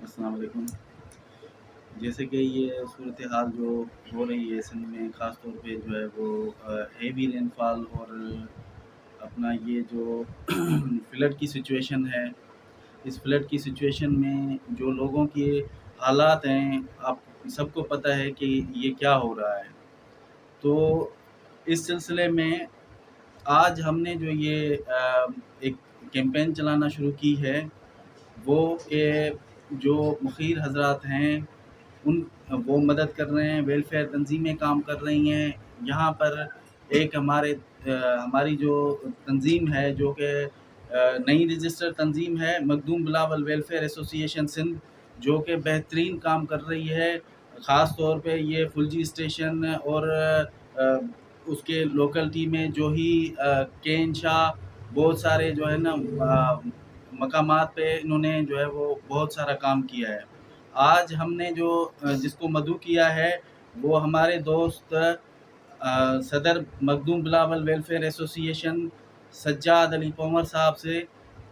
السلام علیکم۔ جیسے کہ یہ صورتحال جو ہو رہی ہے سندھ میں، خاص طور پہ جو ہے وہ ہیوی رین فال اور اپنا یہ جو فلڈ کی سچویشن ہے، اس فلڈ کی سچویشن میں جو لوگوں کے حالات ہیں، آپ سب کو پتہ ہے کہ یہ کیا ہو رہا ہے۔ تو اس سلسلے میں آج ہم نے جو یہ ایک کیمپین چلانا شروع کی ہے، وہ کہ جو مخیر حضرات ہیں وہ مدد کر رہے ہیں، ویلفیئر تنظیمیں کام کر رہی ہیں۔ یہاں پر ایک ہماری جو تنظیم ہے، جو کہ نئی رجسٹر تنظیم ہے، مخدوم بلاول ویلفیئر ایسوسی ایشن سندھ، جو کہ بہترین کام کر رہی ہے۔ خاص طور پہ یہ فلجی اسٹیشن اور اس کے لوکلٹی میں جو ہی کین شاہ، بہت سارے جو ہے نا مقامات پہ انہوں نے جو ہے وہ بہت سارا کام کیا ہے۔ آج ہم نے جس کو مدعو کیا ہے، وہ ہمارے دوست صدر مخدوم بلاول ویلفیئر ایسوسی ایشن سجاد علی پونر صاحب سے،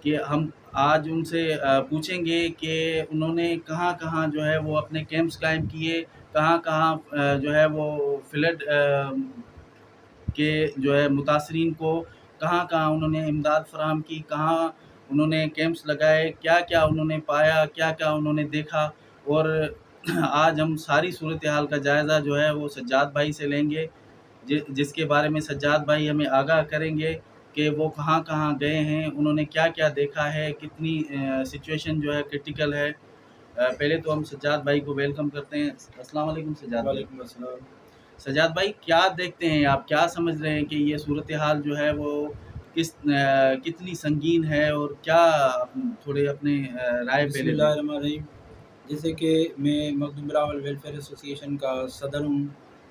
کہ ہم آج ان سے پوچھیں گے کہ انہوں نے کہاں کہاں جو ہے وہ اپنے کیمپس قائم کیے، کہاں کہاں جو ہے وہ فلڈ کے جو ہے متاثرین کو کہاں کہاں انہوں نے امداد فراہم کی، کہاں انہوں نے کیمپس لگائے، کیا کیا انہوں نے پایا، کیا کیا انہوں نے دیکھا۔ اور آج ہم ساری صورتحال کا جائزہ جو ہے وہ سجاد بھائی سے لیں گے، جس کے بارے میں سجاد بھائی ہمیں آگاہ کریں گے کہ وہ کہاں کہاں گئے ہیں، انہوں نے کیا کیا دیکھا ہے، کتنی سچویشن جو ہے کرٹیکل ہے۔ پہلے تو ہم سجاد بھائی کو ویلکم کرتے ہیں۔ السلام علیکم سجاد بھائی۔ وعلیکم السلام۔ سجاد بھائی، کیا دیکھتے ہیں آپ، کیا سمجھ رہے ہیں کہ یہ صورتحال جو ہے وہ کتنی سنگین ہے، اور کیا تھوڑے اپنے رائے بسم پہلے اللہ دیں۔ الرحمن الرحیم۔ جیسے کہ میں مخدوم بلاول ویلفیئر ایسوسی ایشن کا صدر ہوں،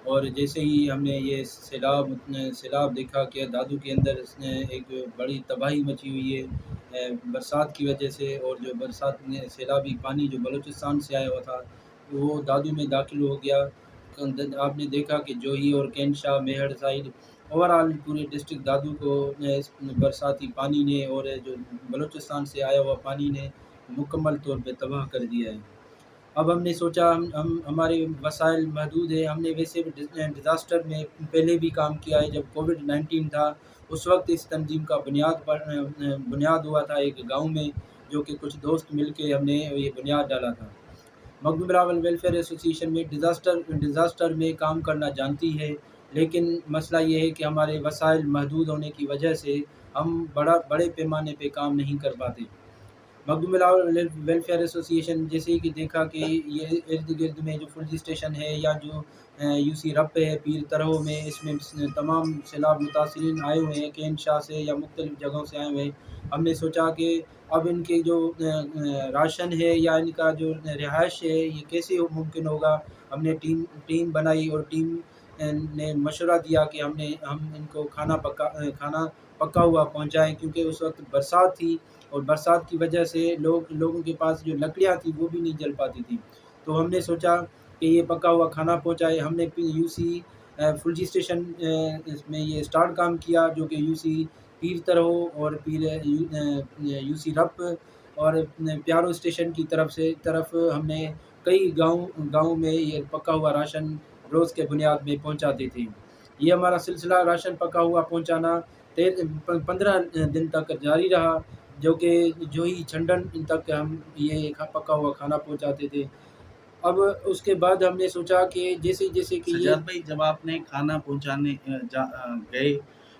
اور جیسے ہی ہم نے یہ سیلاب دیکھا کہ دادو کے اندر اس نے ایک بڑی تباہی مچی ہوئی ہے برسات کی وجہ سے، اور جو برسات میں سیلابی پانی جو بلوچستان سے آیا ہوا تھا وہ دادو میں داخل ہو گیا۔ آپ نے دیکھا کہ جوہی اور can Shah, Mihir side, overall پورے ڈسٹرکٹ دادو کو اس برساتی پانی نے اور جو بلوچستان سے آیا ہوا پانی نے مکمل طور پہ تباہ کر دیا ہے۔ اب ہم نے سوچا ہمارے وسائل محدود ہے، ہم نے ویسے بھی ڈیزاسٹر میں پہلے بھی کام کیا ہے۔ جب کووڈ-19 تھا اس وقت اس تنظیم کا بنیاد ہوا تھا ایک گاؤں میں، جو کہ کچھ دوست مل کے ہم نے یہ بنیاد ڈالا تھا۔ مخدوم بلاول ویلفیئر ایسوسی ایشن میں ڈیزاسٹر میں کام کرنا جانتی ہے، لیکن مسئلہ یہ ہے کہ ہمارے وسائل محدود ہونے کی وجہ سے ہم بڑے پیمانے پہ کام نہیں کر پاتے۔ مخدوم بلاول ویلفیئر ایسوسی ایشن جیسے کہ دیکھا کہ یہ ارد گرد میں جو فلجی اسٹیشن ہے یا جو یو سی رپ ہے پیر ترہو میں، اس میں تمام سیلاب متاثرین آئے ہوئے ہیں، کین شاہ سے یا مختلف جگہوں سے آئے ہوئے ہیں۔ ہم نے سوچا کہ اب ان کے جو راشن ہے یا ان کا جو رہائش ہے یہ کیسے ممکن ہوگا۔ ہم نے ٹیم بنائی، اور ٹیم نے مشورہ دیا کہ ہم ان کو کھانا پکا ہوا پہنچائیں، کیونکہ اس وقت برسات تھی، اور برسات کی وجہ سے لوگوں کے پاس جو لکڑیاں تھیں وہ بھی نہیں جل پاتی تھیں۔ تو ہم نے سوچا کہ یہ پکا ہوا کھانا پہنچائے۔ ہم نے یو سی فلجی اسٹیشن میں یہ سٹارٹ کام کیا، جو کہ یو سی پیر ترہو اور یو سی رپ اور پیارو اسٹیشن کی طرف ہم نے کئی گاؤں میں یہ پکا ہوا راشن روز کے بنیاد میں پہنچاتے تھے۔ یہ ہمارا سلسلہ راشن پکا ہوا پہنچانا 15 دن تک جاری رہا، جو کہ جوہی چھنڈن تک ہم یہ پکا ہوا کھانا پہنچاتے تھے۔ اب اس کے بعد ہم نے سوچا کہ جیسے کہ سجاد بھائی، جب آپ نے کھانا پہنچانے گئے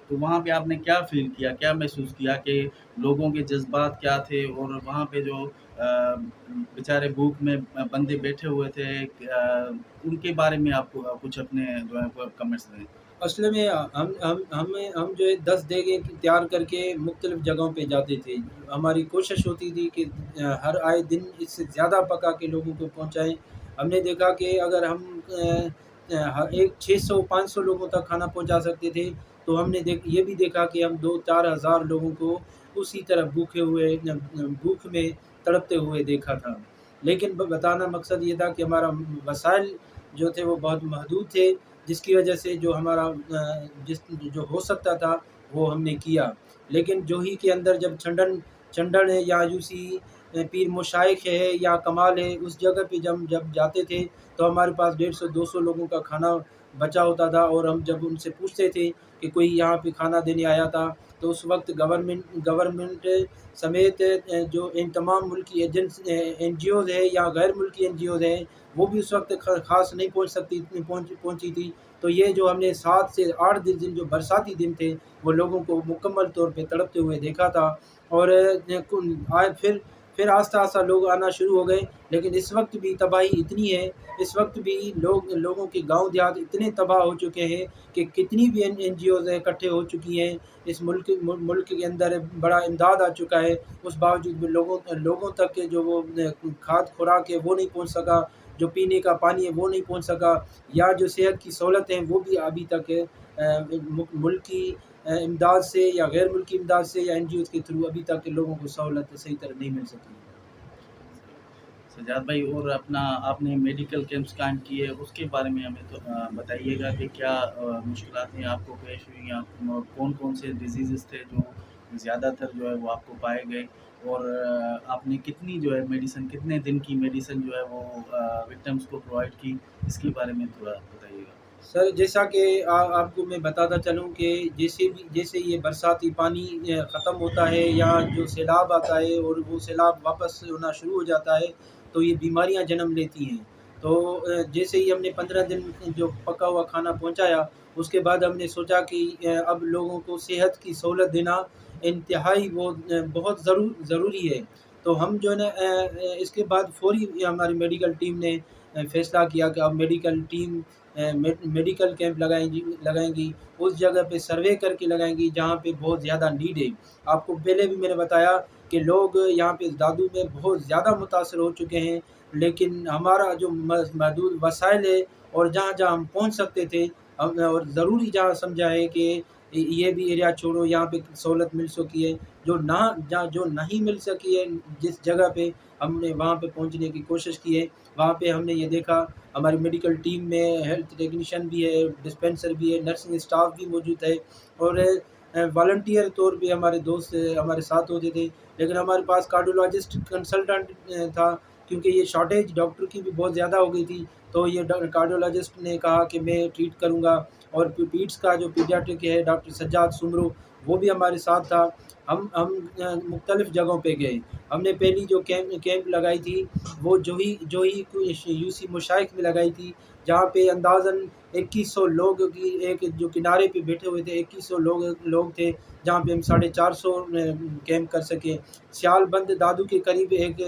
تو وہاں پہ آپ نے کیا فیل کیا، کیا محسوس کیا، کہ لوگوں کے جذبات کیا تھے، اور وہاں پہ جو بیچارے بھوک میں بندے بیٹھے ہوئے تھے، ان کے بارے میں آپ کو کچھ اپنے جو ہے کمنٹس دیں۔ اصل میں ہم جو ہے 10 دیگیں تیار کر کے مختلف جگہوں پہ جاتے تھے۔ ہماری کوشش ہوتی تھی کہ ہر آئے دن اس سے زیادہ پکا کے لوگوں کو پہنچائیں۔ ہم نے دیکھا کہ اگر ہم 600-500 لوگوں تک کھانا پہنچا سکتے تھے، تو ہم نے یہ بھی دیکھا کہ ہم 2-4 ہزار لوگوں کو اسی طرح بھوک میں تڑپتے ہوئے دیکھا تھا۔ لیکن بتانا مقصد یہ تھا کہ ہمارا وسائل جو تھے وہ بہت محدود تھے، جس کی وجہ سے جو ہو سکتا تھا وہ ہم نے کیا۔ لیکن جوہی کے اندر جب چھنڈن یا یو سی پیر مشائخ ہے یا کمال ہے، اس جگہ پہ جب جاتے تھے تو ہمارے پاس 150-200 لوگوں کا کھانا بچا ہوتا تھا، اور ہم جب ان سے پوچھتے تھے کہ کوئی یہاں پہ کھانا دینے آیا تھا، تو اس وقت گورنمنٹ سمیت جو ان تمام ملکی این جی اوز ہے یا غیر ملکی این جی اوز ہیں، وہ بھی اس وقت خاص نہیں پہنچی تھی. تو یہ جو ہم نے 7 سے 8 دن جو برساتی دن تھے، وہ لوگوں کو مکمل طور پہ تڑپتے ہوئے دیکھا تھا. اور پھر آہستہ آہستہ لوگ آنا شروع ہو گئے، لیکن اس وقت بھی تباہی اتنی ہے، اس وقت بھی لوگوں کے گاؤں دیہات اتنے تباہ ہو چکے ہیں کہ کتنی بھی این جی اوز اکٹھے ہو چکی ہیں. اس ملک کے اندر بڑا امداد آ چکا ہے، اس باوجود بھی لوگوں تک کے جو وہ کھاد خوراک ہے وہ نہیں پہنچ سکا، جو پینے کا پانی ہے وہ نہیں پہنچ سکا، یا جو صحت کی سہولت ہیں وہ بھی ابھی تک ملکی امداد سے یا غیر ملکی امداد سے یا این جی اوز کے تھرو ابھی تک لوگوں کو سہولت صحیح طرح نہیں مل سکی. سجاد بھائی، اور آپ نے میڈیکل کیمپس قائم کیے، اس کے بارے میں ہمیں تو بتائیے گا کہ کیا مشکلات ہیں آپ کو پیش ہوئی، یا کون کون سے ڈیزیزز تھے جو زیادہ تر جو ہے وہ آپ کو پائے گئے، اور آپ نے کتنی جو ہے میڈیسن، کتنے دن کی میڈیسن جو ہے وہ وکٹمس کو پرووائڈ کی، اس کے بارے میں تھوڑا بتائیے گا. سر، جیسا کہ آپ کو میں بتاتا چلوں کہ جیسے یہ برساتی پانی ختم ہوتا ہے یا جو سیلاب آتا ہے اور وہ سیلاب واپس ہونا شروع ہو جاتا ہے، تو یہ بیماریاں جنم لیتی ہیں. تو جیسے ہی ہم نے 15 دن جو پکا ہوا کھانا پہنچایا، اس کے بعد ہم نے سوچا کہ اب لوگوں کو صحت کی سہولت دینا انتہائی وہ بہت ضروری ہے. تو ہم جو ہے نا اس کے بعد فوری ہماری میڈیکل ٹیم نے فیصلہ کیا کہ اب میڈیکل کیمپ لگائیں گی، اس جگہ پہ سروے کر کے لگائیں گی جہاں پہ بہت زیادہ نیڈ ہے. آپ کو پہلے بھی میں نے بتایا کہ لوگ یہاں پہ دادو میں بہت زیادہ متاثر ہو چکے ہیں، لیکن ہمارا جو محدود وسائل ہے اور جہاں جہاں ہم پہنچ سکتے تھے، اور ضروری جہاں سمجھا ہے کہ یہ بھی ایریا چھوڑو یہاں پہ سہولت مل سکی ہے، جو نہیں مل سکی ہے جس جگہ پہ ہم نے وہاں پہ پہنچنے کی کوشش کی ہے. وہاں پہ ہم نے یہ دیکھا ہماری میڈیکل ٹیم میں ہیلتھ ٹیکنیشین بھی ہے، ڈسپینسر بھی ہے، نرسنگ اسٹاف بھی موجود ہے، اور والنٹیئر طور پہ ہمارے دوست ہمارے ساتھ ہوتے تھے. لیکن ہمارے پاس کارڈیولوجسٹ کنسلٹنٹ تھا، کیونکہ یہ شارٹیج ڈاکٹر کی بھی بہت زیادہ ہو گئی تھی، تو یہ کارڈیولوجسٹ نے کہا کہ میں ٹریٹ کروں گا. اور پیٹس کا جو پیڈیاٹرک ہے ڈاکٹر سجاد سمرو، وہ بھی ہمارے ساتھ تھا. ہم مختلف جگہوں پہ گئے. ہم نے پہلی جو کیمپ لگائی تھی وہ جو ہی یو سی مشائخ میں لگائی تھی، جہاں پہ اندازاً 2100 لوگ کی ایک جو کنارے پہ بیٹھے ہوئے تھے 2100 لوگ تھے، جہاں پہ ہم 450 کیمپ کر سکے. سیال بند دادو کے قریب ایک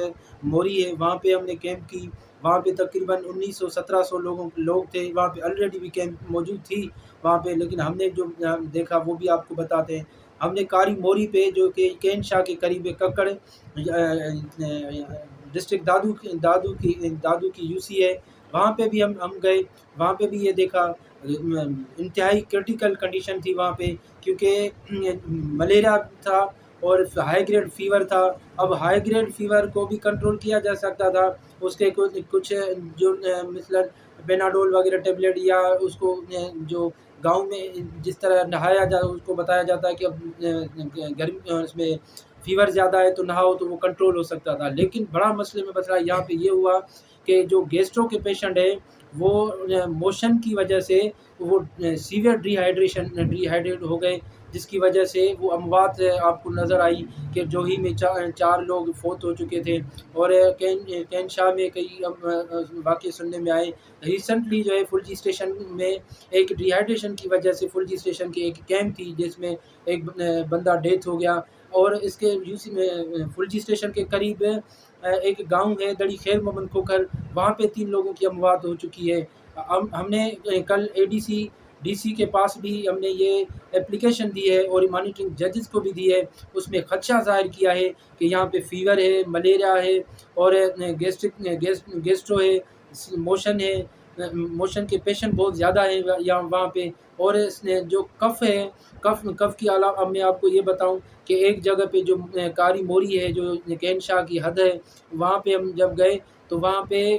موری ہے، وہاں پہ ہم نے کیمپ کی. وہاں پہ تقریباً 1900-1700 لوگ تھے، وہاں پہ آلریڈی بھی کیمپ موجود تھی وہاں پہ. لیکن ہم نے جو دیکھا وہ بھی آپ کو بتاتے ہیں. ہم نے کاری موری پہ جو کہ کین شاہ کے قریب ککڑ ڈسٹرکٹ دادو کی یو سی ہے، وہاں پہ بھی ہم گئے. وہاں پہ بھی یہ دیکھا انتہائی کرٹیکل کنڈیشن تھی وہاں پہ، کیونکہ ملیریا تھا اور ہائی گریڈ فیور تھا. اب ہائی گریڈ فیور کو بھی کنٹرول کیا جا سکتا تھا، اس کے کچھ جو مثلا بیناڈول وغیرہ ٹیبلٹ، یا اس کو جو گاؤں میں جس طرح نہایا جاتا اس کو بتایا جاتا ہے کہ اب گرمی اس میں فیور زیادہ ہے تو نہاؤ، تو وہ کنٹرول ہو سکتا تھا. لیکن بڑا مسئلہ یہاں پہ یہ ہوا کہ جو گیسٹرو کے پیشنٹ ہیں وہ موشن کی وجہ سے وہ سیویئر ڈی ہائیڈریٹ ہو گئے، جس کی وجہ سے وہ اموات آپ کو نظر آئی کہ جو ہی میں 4 لوگ فوت ہو چکے تھے. اور کین شاہ میں کئی واقعے سننے میں آئے. ریسنٹلی جو ہے فلجی اسٹیشن میں ایک ڈی ہائیڈریشن کی وجہ سے فلجی اسٹیشن کی ایک کیمپ تھی جس میں ایک بندہ ڈیتھ ہو گیا. اور اس کے یو سی میں فلجی اسٹیشن کے قریب ایک گاؤں ہے دڑی خیر محمد کھوکھر، وہاں پہ 3 لوگوں کی اموات ہو چکی ہے. ہم نے کل ڈی سی کے پاس بھی ہم نے یہ اپلیکیشن دی ہے اور مانیٹرنگ ججز کو بھی دی ہے. اس میں خدشہ ظاہر کیا ہے کہ یہاں پہ فیور ہے، ملیریا ہے، اور گیسٹرو ہے، موشن کے پیشنٹ بہت زیادہ ہیں وہاں پہ. اور اس نے جو کف ہے، کف کی علاوہ میں آپ کو یہ بتاؤں کہ ایک جگہ پہ جو کاری موری ہے جو کین شاہ کی حد ہے، وہاں پہ ہم جب گئے تو وہاں پہ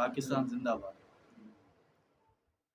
پاکستان زندہ باد.